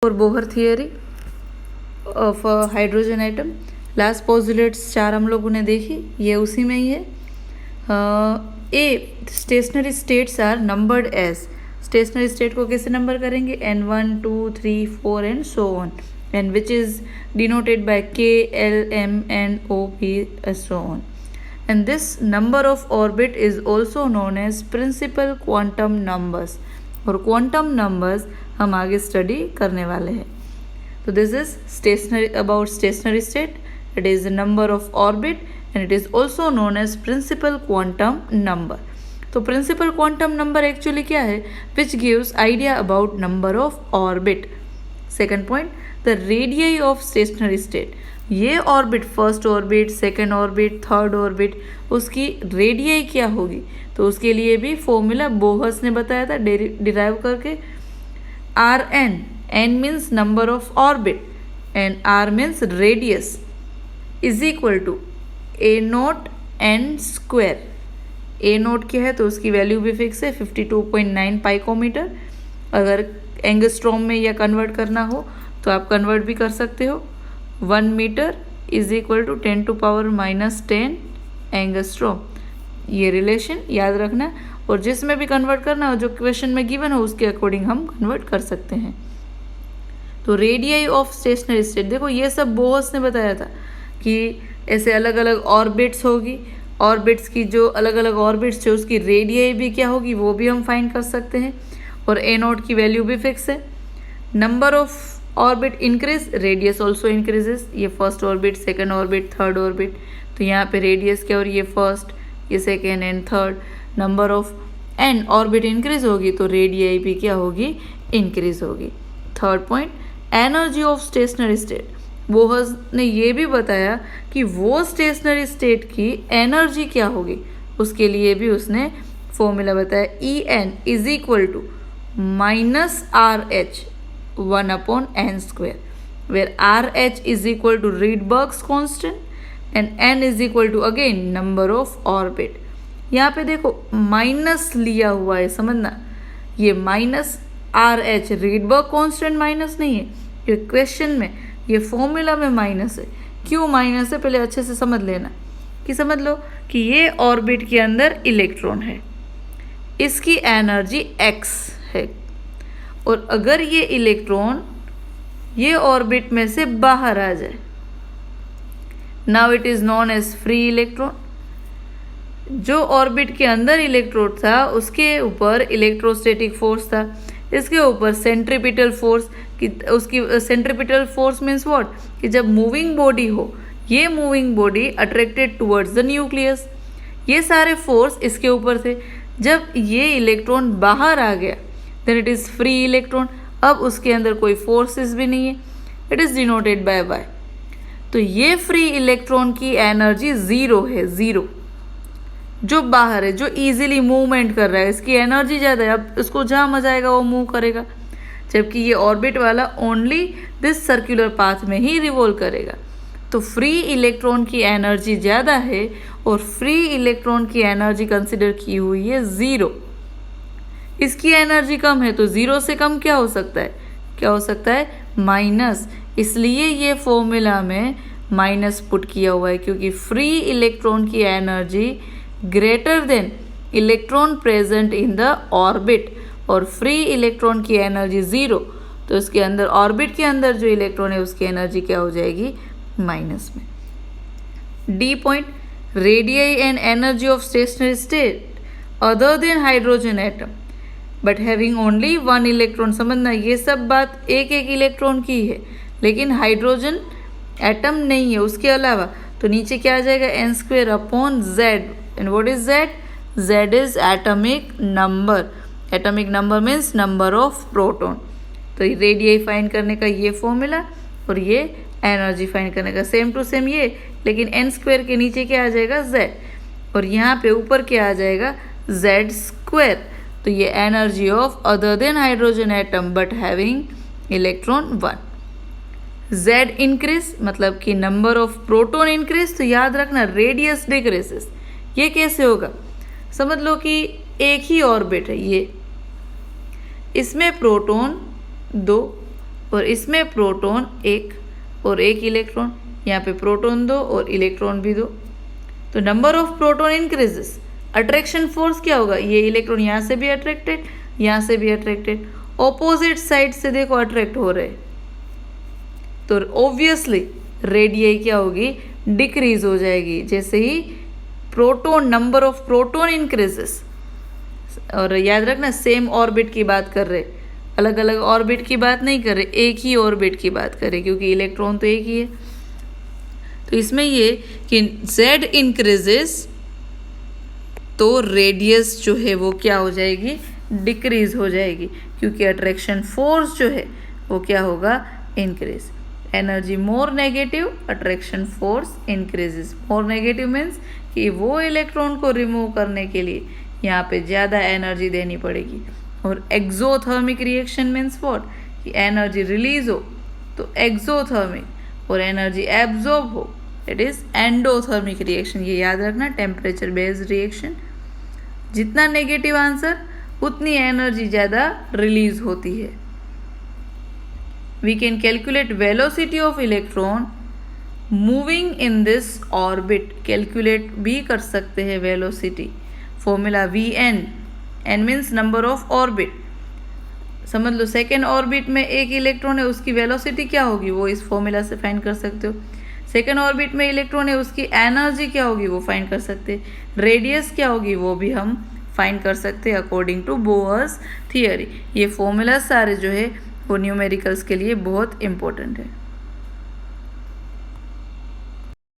For Bohr theory of hydrogen atom. Last postulates 4 हम लोगों ने देखी, ये उसी में ही है। A stationary states are numbered as, stationary state को कैसे नंबर करेंगे, n1 2 3 4 and so on, and which is denoted by k l m n o p so on, and this number of orbit is also known as principal quantum numbers, और quantum numbers हम आगे study करने वाले हैं। तो this is stationary, about stationery state, it is the number of orbit and it is also known as principal quantum number। तो principal quantum number actually क्या है, which gives idea about number of orbit। Second point, the radii of stationary state, ये orbit, first orbit, second orbit, third orbit, उसकी radii क्या होगी, तो उसके लिए भी फॉर्मूला बोहर्स ने बताया था डिराइव करके। R n, n means number of orbit and r means radius, is equal to a naught n square. A naught क्या है तो उसकी वैल्यू भी फिक्स है 52.9 पाइकोमीटर। अगर एंगस्ट्रॉम में या कन्वर्ट करना हो तो आप कन्वर्ट भी कर सकते हो। 1 meter is equal to 10⁻⁻10 angstrom, ये रिलेशन याद रखना, और जिसमें भी कन्वर्ट करना हो, जो क्वेश्चन में गिवन हो उसके अकॉर्डिंग हम कन्वर्ट कर सकते हैं। तो रेडियाई ऑफ स्टेशनरी स्टेट, देखो ये सब बोहर्स ने बताया था कि ऐसे अलग अलग ऑर्बिट्स होगी, ऑर्बिट्स की जो अलग अलग ऑर्बिट्स है उसकी रेडियाई भी क्या होगी वो भी हम फाइंड कर सकते हैं, और ए नोट की वैल्यू भी फिक्स है। Number of orbit increase, radius also increases, ये first orbit, second orbit, third orbit, तो यहाँ पे रेडियस क्या, और ये फर्स्ट, ये second and third. Number of n orbit increase होगी तो रेडियाई भी क्या होगी, इंक्रीज होगी। Third point, energy of stationary state, Bohr's ने ये भी बताया कि वो स्टेशनरी स्टेट की एनर्जी क्या होगी, उसके लिए भी उसने फॉर्मूला बताया। E n is equal to minus R H 1/n square, where R H is equal to Rydberg's constant and n is equal to again number of orbit. यहाँ पे देखो माइनस लिया हुआ है, समझना, ये minus R H Rydberg constant minus नहीं है, ये क्वेश्चन में, ये फॉर्मूला में माइनस है। क्यों माइनस है पहले अच्छे से समझ लेना, कि समझ लो कि ये ऑर्बिट के अंदर इलेक्ट्रॉन है, इसकी एनर्जी x है, और अगर ये इलेक्ट्रॉन ये ऑर्बिट में से बाहर आ जाए, now it is known as free electron. जो ऑर्बिट के अंदर इलेक्ट्रोड था उसके ऊपर इलेक्ट्रोस्टैटिक फोर्स था, इसके ऊपर सेंट्रीपिटल फोर्स, कि उसकी सेंट्रीपिटल फोर्स मीन्स व्हाट, कि जब मूविंग बॉडी हो, ये moving body attracted towards the nucleus, ये सारे फोर्स इसके ऊपर थे। जब ये इलेक्ट्रॉन बाहर आ गया then it is free electron, अब उसके अंदर कोई फोर्सेस भी नहीं है, it is denoted by y. तो ये फ्री इलेक्ट्रॉन की एनर्जी ज़ीरो है, ज़ीरो। जो बाहर है, जो इजीली मूवमेंट कर रहा है, इसकी एनर्जी ज़्यादा है, अब उसको जहाँ मजा आएगा वो मूव करेगा, जबकि ये ऑर्बिट वाला ओनली दिस सर्कुलर पाथ में ही रिवॉल्व करेगा। तो फ्री इलेक्ट्रॉन की एनर्जी ज़्यादा है और फ्री इलेक्ट्रॉन की एनर्जी कंसिडर की हुई है ज़ीरो। इसकी एनर्जी कम है तो ज़ीरो से कम क्या हो सकता है, क्या हो सकता है, माइनस। इसलिए ये फॉर्मूला में माइनस पुट किया हुआ है, क्योंकि फ्री इलेक्ट्रॉन की energy greater than electron present in the orbit, और फ्री इलेक्ट्रॉन की एनर्जी ज़ीरो, तो इसके अंदर ऑर्बिट के अंदर जो इलेक्ट्रॉन है उसकी एनर्जी क्या हो जाएगी, माइनस में। D point, radii and energy of stationary state other than hydrogen atom but having only 1 electron. समझना, ये सब बात एक एक इलेक्ट्रॉन की है, लेकिन हाइड्रोजन एटम नहीं है उसके अलावा, तो नीचे क्या आ जाएगा, n²/z, and what is z, z is atomic number, atomic number means number of proton. तो रेडियाई फाइंड करने का ये फॉर्मूला और ये एनर्जी फाइंड करने का सेम टू सेम ये, लेकिन n² के नीचे क्या आ जाएगा, z, और यहाँ पे ऊपर क्या आ जाएगा, z²। तो ये energy of other than hydrogen atom but having electron 1। z increase मतलब कि नंबर ऑफ प्रोटॉन इंक्रीज, तो याद रखना रेडियस डिक्रीजेस। ये कैसे होगा, समझ लो कि एक ही ऑर्बिट है ये, इसमें प्रोटॉन 2, और इसमें प्रोटॉन 1 और 1 इलेक्ट्रॉन, यहाँ पे प्रोटॉन 2 और इलेक्ट्रॉन भी 2। तो number of proton increases, attraction force क्या होगा, ये इलेक्ट्रॉन यहाँ से भी अट्रैक्टेड, यहाँ से भी अट्रैक्टेड, ऑपोजिट साइड से देखो अट्रैक्ट हो रहे, तो ऑब्वियसली रेडियस क्या होगी, डिक्रीज हो जाएगी। जैसे ही proton, number of proton increases, और याद रखना सेम ऑर्बिट की बात कर रहे, अलग अलग ऑर्बिट की बात नहीं कर रहे, एक ही ऑर्बिट की बात कर रहे, क्योंकि इलेक्ट्रॉन तो एक ही है। तो इसमें ये कि Z इंक्रीजेस तो रेडियस जो है वो क्या हो जाएगी, डिक्रीज हो जाएगी, क्योंकि अट्रैक्शन फोर्स जो है वो क्या होगा, increase. Energy more negative, attraction force increases. More negative means कि वो इलेक्ट्रॉन को रिमूव करने के लिए यहाँ पे ज़्यादा एनर्जी देनी पड़ेगी। और एक्सोथर्मिक रिएक्शन मीन्स व्हाट, कि एनर्जी रिलीज हो तो एक्सोथर्मिक, और एनर्जी एब्जॉर्ब हो इट इज़ एंडोथर्मिक रिएक्शन। ये याद रखना, टेम्परेचर बेस्ड रिएक्शन। जितना नेगेटिव आंसर उतनी एनर्जी ज़्यादा रिलीज होती है। We can calculate velocity of electron moving in this orbit. Calculate भी कर सकते हैं velocity, formula Vn, n means number of orbit. समझ लो सेकेंड ऑर्बिट में एक इलेक्ट्रॉन है, उसकी वेलोसिटी क्या होगी वो इस फॉर्मूला से फाइंड कर सकते हो। सेकेंड ऑर्बिट में इलेक्ट्रॉन है, उसकी एनर्जी क्या होगी वो फाइंड कर सकते हैं। रेडियस क्या होगी वो भी हम फाइंड कर सकते हैं अकॉर्डिंग टू बोअर्स थियरी। ये फॉर्मूला सारे जो है वो न्यूमेरिकल्स के लिए बहुत इंपॉर्टेंट है।